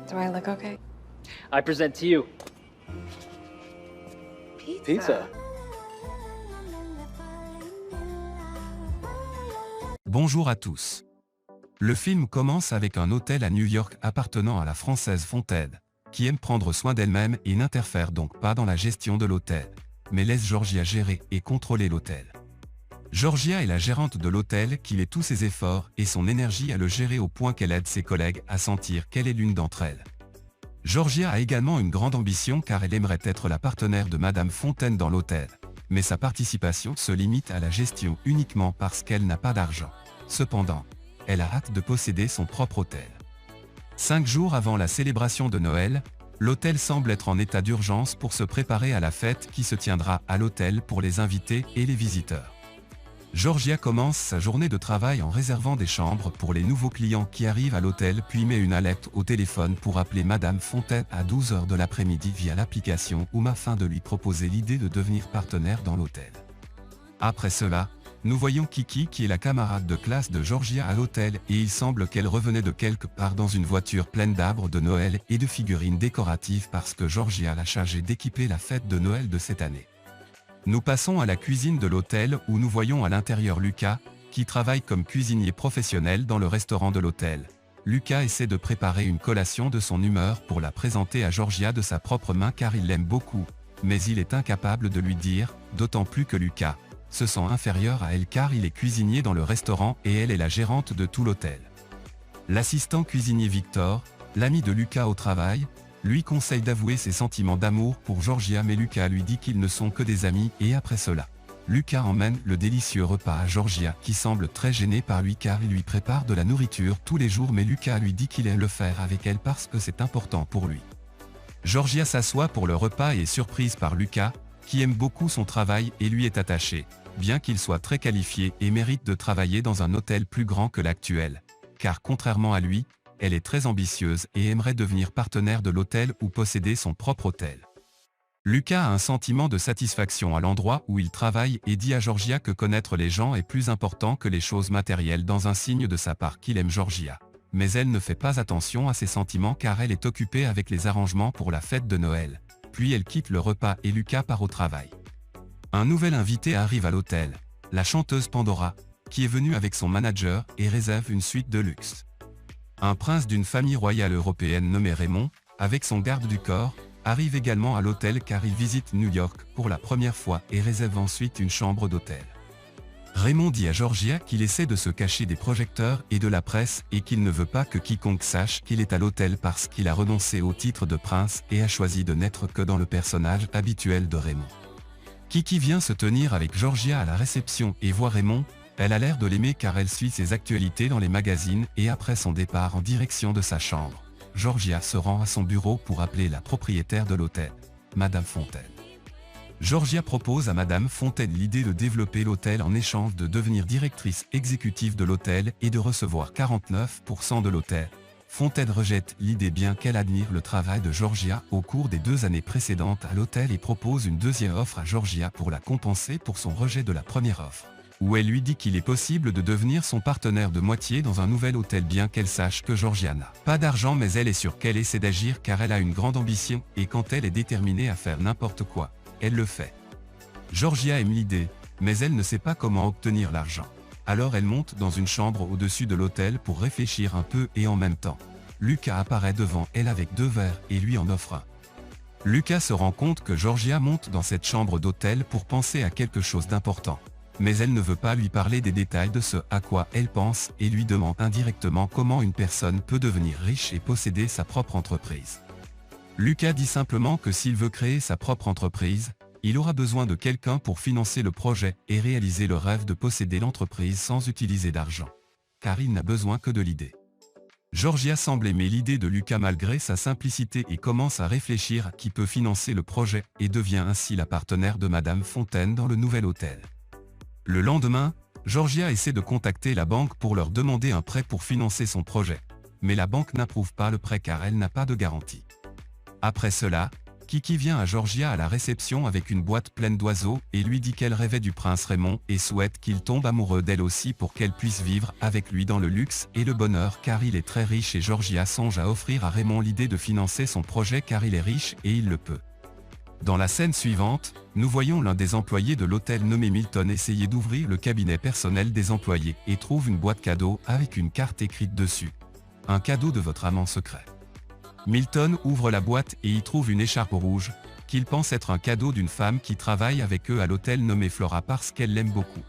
Do I look okay? I present to you Pizza. pizza. Bonjour à tous. Le film commence avec un hôtel à New York appartenant à la Française Fontaine, qui aime prendre soin d'elle-même et n'interfère donc pas dans la gestion de l'hôtel, mais laisse Georgia gérer et contrôler l'hôtel. Georgia est la gérante de l'hôtel qui met tous ses efforts et son énergie à le gérer au point qu'elle aide ses collègues à sentir qu'elle est l'une d'entre elles. Georgia a également une grande ambition car elle aimerait être la partenaire de Madame Fontaine dans l'hôtel, mais sa participation se limite à la gestion uniquement parce qu'elle n'a pas d'argent. Cependant, elle a hâte de posséder son propre hôtel. 5 jours avant la célébration de Noël, l'hôtel semble être en état d'urgence pour se préparer à la fête qui se tiendra à l'hôtel pour les invités et les visiteurs. Georgia commence sa journée de travail en réservant des chambres pour les nouveaux clients qui arrivent à l'hôtel puis met une alerte au téléphone pour appeler Madame Fontaine à 12 h de l'après-midi via l'application Oom afin de lui proposer l'idée de devenir partenaire dans l'hôtel. Après cela, nous voyons Kiki qui est la camarade de classe de Georgia à l'hôtel et il semble qu'elle revenait de quelque part dans une voiture pleine d'arbres de Noël et de figurines décoratives parce que Georgia l'a chargée d'équiper la fête de Noël de cette année. Nous passons à la cuisine de l'hôtel où nous voyons à l'intérieur Lucas, qui travaille comme cuisinier professionnel dans le restaurant de l'hôtel. Lucas essaie de préparer une collation de son humeur pour la présenter à Georgia de sa propre main car il l'aime beaucoup, mais il est incapable de lui dire, d'autant plus que Lucas se sent inférieur à elle car il est cuisinier dans le restaurant et elle est la gérante de tout l'hôtel. L'assistant cuisinier Victor, l'ami de Lucas au travail, lui conseille d'avouer ses sentiments d'amour pour Georgia mais Lucas lui dit qu'ils ne sont que des amis et après cela, Lucas emmène le délicieux repas à Georgia qui semble très gênée par lui car il lui prépare de la nourriture tous les jours mais Lucas lui dit qu'il aime le faire avec elle parce que c'est important pour lui. Georgia s'assoit pour le repas et est surprise par Lucas, qui aime beaucoup son travail et lui est attaché, bien qu'il soit très qualifié et mérite de travailler dans un hôtel plus grand que l'actuel, car contrairement à lui, elle est très ambitieuse et aimerait devenir partenaire de l'hôtel ou posséder son propre hôtel. Lucas a un sentiment de satisfaction à l'endroit où il travaille et dit à Georgia que connaître les gens est plus important que les choses matérielles dans un signe de sa part qu'il aime Georgia. Mais elle ne fait pas attention à ses sentiments car elle est occupée avec les arrangements pour la fête de Noël. Puis elle quitte le repas et Lucas part au travail. Un nouvel invité arrive à l'hôtel, la chanteuse Pandora, qui est venue avec son manager et réserve une suite de luxe. Un prince d'une famille royale européenne nommé Raymond, avec son garde du corps, arrive également à l'hôtel car il visite New York pour la première fois et réserve ensuite une chambre d'hôtel. Raymond dit à Georgia qu'il essaie de se cacher des projecteurs et de la presse et qu'il ne veut pas que quiconque sache qu'il est à l'hôtel parce qu'il a renoncé au titre de prince et a choisi de n'être que dans le personnage habituel de Raymond. Kiki vient se tenir avec Georgia à la réception et voit Raymond. Elle a l'air de l'aimer car elle suit ses actualités dans les magazines et après son départ en direction de sa chambre, Georgia se rend à son bureau pour appeler la propriétaire de l'hôtel, Madame Fontaine. Georgia propose à Madame Fontaine l'idée de développer l'hôtel en échange de devenir directrice exécutive de l'hôtel et de recevoir 49% de l'hôtel. Fontaine rejette l'idée bien qu'elle admire le travail de Georgia au cours des 2 années précédentes à l'hôtel et propose une deuxième offre à Georgia pour la compenser pour son rejet de la première offre, où elle lui dit qu'il est possible de devenir son partenaire de moitié dans un nouvel hôtel bien qu'elle sache que Georgia n'a pas d'argent mais elle est sûre qu'elle essaie d'agir car elle a une grande ambition et quand elle est déterminée à faire n'importe quoi, elle le fait. Georgia aime l'idée, mais elle ne sait pas comment obtenir l'argent. Alors elle monte dans une chambre au-dessus de l'hôtel pour réfléchir un peu et en même temps, Lucas apparaît devant elle avec 2 verres et lui en offre un. Lucas se rend compte que Georgia monte dans cette chambre d'hôtel pour penser à quelque chose d'important. Mais elle ne veut pas lui parler des détails de ce à quoi elle pense et lui demande indirectement comment une personne peut devenir riche et posséder sa propre entreprise. Lucas dit simplement que s'il veut créer sa propre entreprise, il aura besoin de quelqu'un pour financer le projet et réaliser le rêve de posséder l'entreprise sans utiliser d'argent. Car il n'a besoin que de l'idée. Georgia semble aimer l'idée de Lucas malgré sa simplicité et commence à réfléchir à qui peut financer le projet et devient ainsi la partenaire de Madame Fontaine dans le nouvel hôtel. Le lendemain, Georgia essaie de contacter la banque pour leur demander un prêt pour financer son projet. Mais la banque n'approuve pas le prêt car elle n'a pas de garantie. Après cela, Kiki vient à Georgia à la réception avec une boîte pleine d'oiseaux et lui dit qu'elle rêvait du prince Raymond et souhaite qu'il tombe amoureux d'elle aussi pour qu'elle puisse vivre avec lui dans le luxe et le bonheur car il est très riche et Georgia songe à offrir à Raymond l'idée de financer son projet car il est riche et il le peut. Dans la scène suivante, nous voyons l'un des employés de l'hôtel nommé Milton essayer d'ouvrir le cabinet personnel des employés et trouve une boîte cadeau avec une carte écrite dessus. Un cadeau de votre amant secret. Milton ouvre la boîte et y trouve une écharpe rouge, qu'il pense être un cadeau d'une femme qui travaille avec eux à l'hôtel nommé Flora parce qu'elle l'aime beaucoup.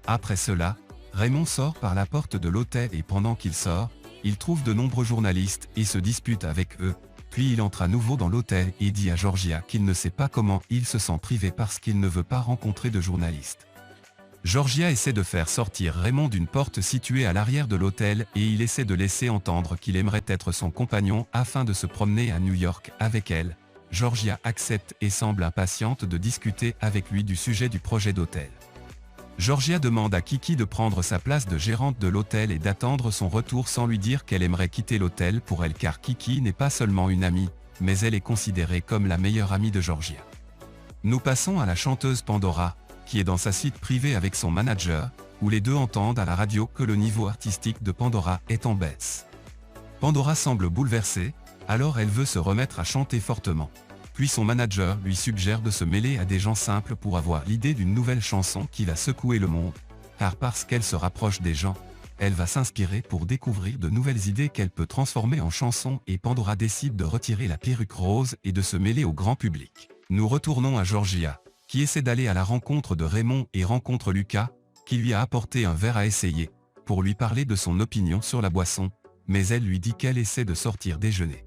Après cela, Raymond sort par la porte de l'hôtel et pendant qu'il sort, il trouve de nombreux journalistes et se dispute avec eux, puis il entre à nouveau dans l'hôtel et dit à Georgia qu'il ne sait pas comment il se sent privé parce qu'il ne veut pas rencontrer de journalistes. Georgia essaie de faire sortir Raymond d'une porte située à l'arrière de l'hôtel et il essaie de laisser entendre qu'il aimerait être son compagnon afin de se promener à New York avec elle. Georgia accepte et semble impatiente de discuter avec lui du sujet du projet d'hôtel. Georgia demande à Kiki de prendre sa place de gérante de l'hôtel et d'attendre son retour sans lui dire qu'elle aimerait quitter l'hôtel pour elle car Kiki n'est pas seulement une amie, mais elle est considérée comme la meilleure amie de Georgia. Nous passons à la chanteuse Pandora, qui est dans sa suite privée avec son manager, où les deux entendent à la radio que le niveau artistique de Pandora est en baisse. Pandora semble bouleversée, alors elle veut se remettre à chanter fortement. Puis son manager lui suggère de se mêler à des gens simples pour avoir l'idée d'une nouvelle chanson qui va secouer le monde, car parce qu'elle se rapproche des gens, elle va s'inspirer pour découvrir de nouvelles idées qu'elle peut transformer en chansons et Pandora décide de retirer la perruque rose et de se mêler au grand public. Nous retournons à Georgia, qui essaie d'aller à la rencontre de Raymond et rencontre Lucas, qui lui a apporté un verre à essayer, pour lui parler de son opinion sur la boisson, mais elle lui dit qu'elle essaie de sortir déjeuner.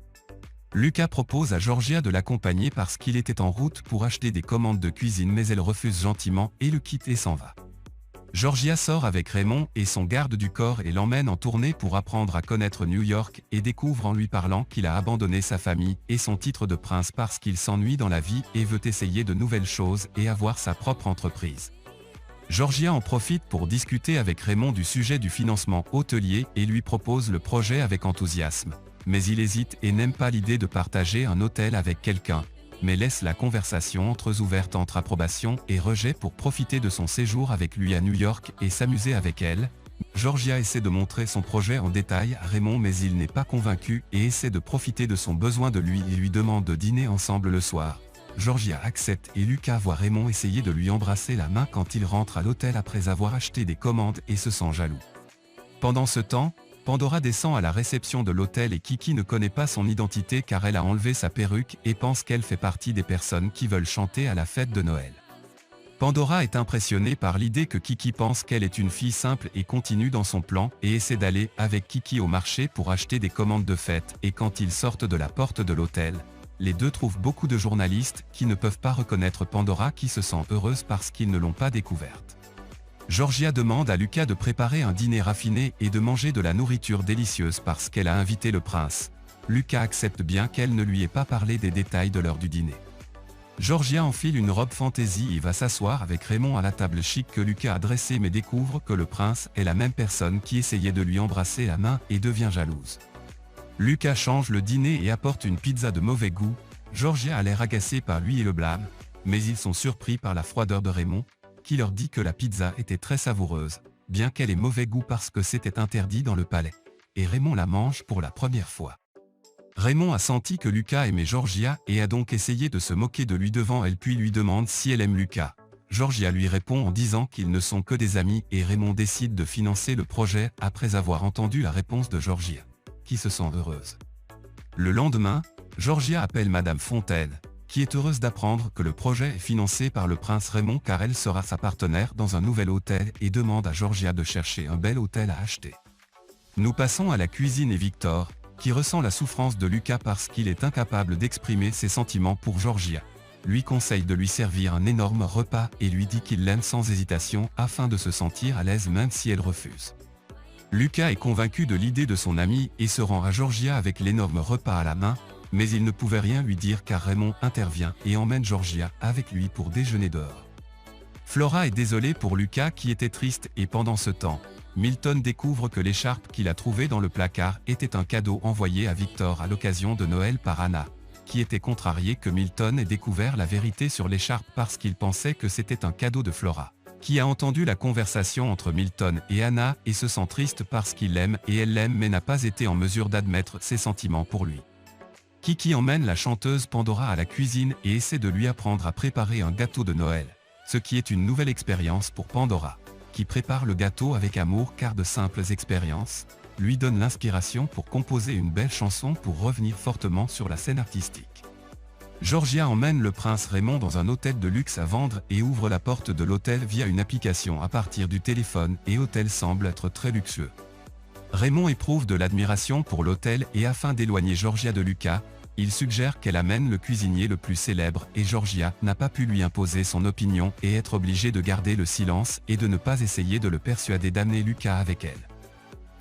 Lucas propose à Georgia de l'accompagner parce qu'il était en route pour acheter des commandes de cuisine mais elle refuse gentiment et le quitte et s'en va. Georgia sort avec Raymond et son garde du corps et l'emmène en tournée pour apprendre à connaître New York et découvre en lui parlant qu'il a abandonné sa famille et son titre de prince parce qu'il s'ennuie dans la vie et veut essayer de nouvelles choses et avoir sa propre entreprise. Georgia en profite pour discuter avec Raymond du sujet du financement hôtelier et lui propose le projet avec enthousiasme. Mais il hésite et n'aime pas l'idée de partager un hôtel avec quelqu'un, mais laisse la conversation entre eux ouverte entre approbation et rejet pour profiter de son séjour avec lui à New York et s'amuser avec elle. Georgia essaie de montrer son projet en détail à Raymond mais il n'est pas convaincu et essaie de profiter de son besoin de lui et lui demande de dîner ensemble le soir. Georgia accepte et Lucas voit Raymond essayer de lui embrasser la main quand il rentre à l'hôtel après avoir acheté des commandes et se sent jaloux. Pendant ce temps, Pandora descend à la réception de l'hôtel et Kiki ne connaît pas son identité car elle a enlevé sa perruque et pense qu'elle fait partie des personnes qui veulent chanter à la fête de Noël. Pandora est impressionnée par l'idée que Kiki pense qu'elle est une fille simple et continue dans son plan et essaie d'aller avec Kiki au marché pour acheter des commandes de fête et quand ils sortent de la porte de l'hôtel, les deux trouvent beaucoup de journalistes qui ne peuvent pas reconnaître Pandora qui se sent heureuse parce qu'ils ne l'ont pas découverte. Georgia demande à Lucas de préparer un dîner raffiné et de manger de la nourriture délicieuse parce qu'elle a invité le prince. Lucas accepte bien qu'elle ne lui ait pas parlé des détails de l'heure du dîner. Georgia enfile une robe fantaisie et va s'asseoir avec Raymond à la table chic que Lucas a dressée mais découvre que le prince est la même personne qui essayait de lui embrasser la main et devient jalouse. Lucas change le dîner et apporte une pizza de mauvais goût. Georgia a l'air agacée par lui et le blâme, mais ils sont surpris par la froideur de Raymond, qui leur dit que la pizza était très savoureuse, bien qu'elle ait mauvais goût parce que c'était interdit dans le palais. Et Raymond la mange pour la première fois. Raymond a senti que Lucas aimait Georgia et a donc essayé de se moquer de lui devant elle puis lui demande si elle aime Lucas. Georgia lui répond en disant qu'ils ne sont que des amis et Raymond décide de financer le projet après avoir entendu la réponse de Georgia, qui se sent heureuse. Le lendemain, Georgia appelle Madame Fontaine, qui est heureuse d'apprendre que le projet est financé par le prince Raymond car elle sera sa partenaire dans un nouvel hôtel et demande à Georgia de chercher un bel hôtel à acheter. Nous passons à la cuisine et Victor, qui ressent la souffrance de Lucas parce qu'il est incapable d'exprimer ses sentiments pour Georgia, lui conseille de lui servir un énorme repas et lui dit qu'il l'aime sans hésitation afin de se sentir à l'aise même si elle refuse. Lucas est convaincu de l'idée de son ami et se rend à Georgia avec l'énorme repas à la main, mais il ne pouvait rien lui dire car Raymond intervient et emmène Georgia avec lui pour déjeuner dehors. Flora est désolée pour Lucas qui était triste et pendant ce temps, Milton découvre que l'écharpe qu'il a trouvée dans le placard était un cadeau envoyé à Victor à l'occasion de Noël par Anna, qui était contrarié que Milton ait découvert la vérité sur l'écharpe parce qu'il pensait que c'était un cadeau de Flora, qui a entendu la conversation entre Milton et Anna et se sent triste parce qu'il l'aime et elle l'aime mais n'a pas été en mesure d'admettre ses sentiments pour lui. Kiki emmène la chanteuse Pandora à la cuisine et essaie de lui apprendre à préparer un gâteau de Noël, ce qui est une nouvelle expérience pour Pandora, qui prépare le gâteau avec amour car de simples expériences lui donnent l'inspiration pour composer une belle chanson pour revenir fortement sur la scène artistique. Georgia emmène le prince Raymond dans un hôtel de luxe à vendre et ouvre la porte de l'hôtel via une application à partir du téléphone et l'hôtel semble être très luxueux. Raymond éprouve de l'admiration pour l'hôtel et afin d'éloigner Georgia de Lucas, il suggère qu'elle amène le cuisinier le plus célèbre et Georgia n'a pas pu lui imposer son opinion et être obligée de garder le silence et de ne pas essayer de le persuader d'amener Lucas avec elle.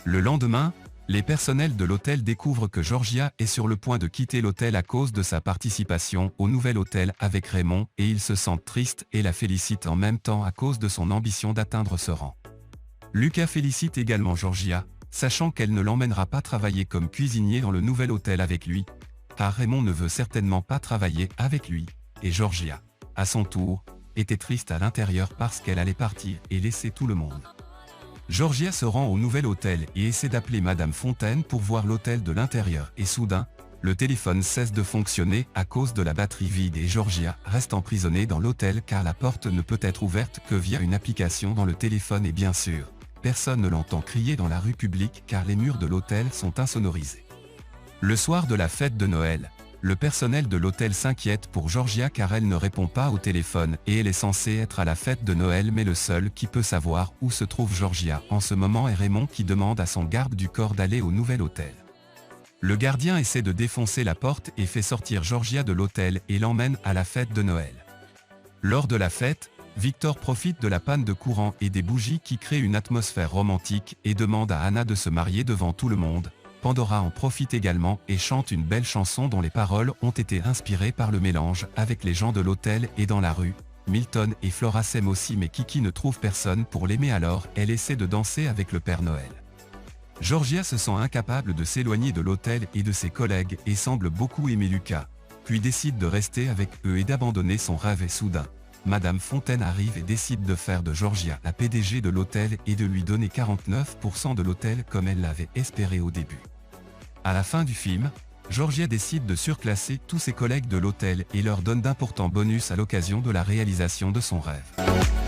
Le lendemain, les personnels de l'hôtel découvrent que Georgia est sur le point de quitter l'hôtel à cause de sa participation au nouvel hôtel avec Raymond et ils se sentent tristes et la félicitent en même temps à cause de son ambition d'atteindre ce rang. Lucas félicite également Georgia, sachant qu'elle ne l'emmènera pas travailler comme cuisinier dans le nouvel hôtel avec lui, car Raymond ne veut certainement pas travailler avec lui, et Georgia, à son tour, était triste à l'intérieur parce qu'elle allait partir et laisser tout le monde. Georgia se rend au nouvel hôtel et essaie d'appeler Madame Fontaine pour voir l'hôtel de l'intérieur et soudain, le téléphone cesse de fonctionner à cause de la batterie vide et Georgia reste emprisonnée dans l'hôtel car la porte ne peut être ouverte que via une application dans le téléphone et bien sûr, personne ne l'entend crier dans la rue publique car les murs de l'hôtel sont insonorisés. Le soir de la fête de Noël, le personnel de l'hôtel s'inquiète pour Georgia car elle ne répond pas au téléphone et elle est censée être à la fête de Noël mais le seul qui peut savoir où se trouve Georgia en ce moment est Raymond qui demande à son garde du corps d'aller au nouvel hôtel. Le gardien essaie de défoncer la porte et fait sortir Georgia de l'hôtel et l'emmène à la fête de Noël. Lors de la fête, Victor profite de la panne de courant et des bougies qui créent une atmosphère romantique et demande à Anna de se marier devant tout le monde. Pandora en profite également et chante une belle chanson dont les paroles ont été inspirées par le mélange avec les gens de l'hôtel et dans la rue. Milton et Flora s'aiment aussi mais Kiki ne trouve personne pour l'aimer alors elle essaie de danser avec le Père Noël. Georgia se sent incapable de s'éloigner de l'hôtel et de ses collègues et semble beaucoup aimer Lucas, puis décide de rester avec eux et d'abandonner son rêve et soudain, Madame Fontaine arrive et décide de faire de Georgia la PDG de l'hôtel et de lui donner 49% de l'hôtel comme elle l'avait espéré au début. À la fin du film, Georgia décide de surclasser tous ses collègues de l'hôtel et leur donne d'importants bonus à l'occasion de la réalisation de son rêve.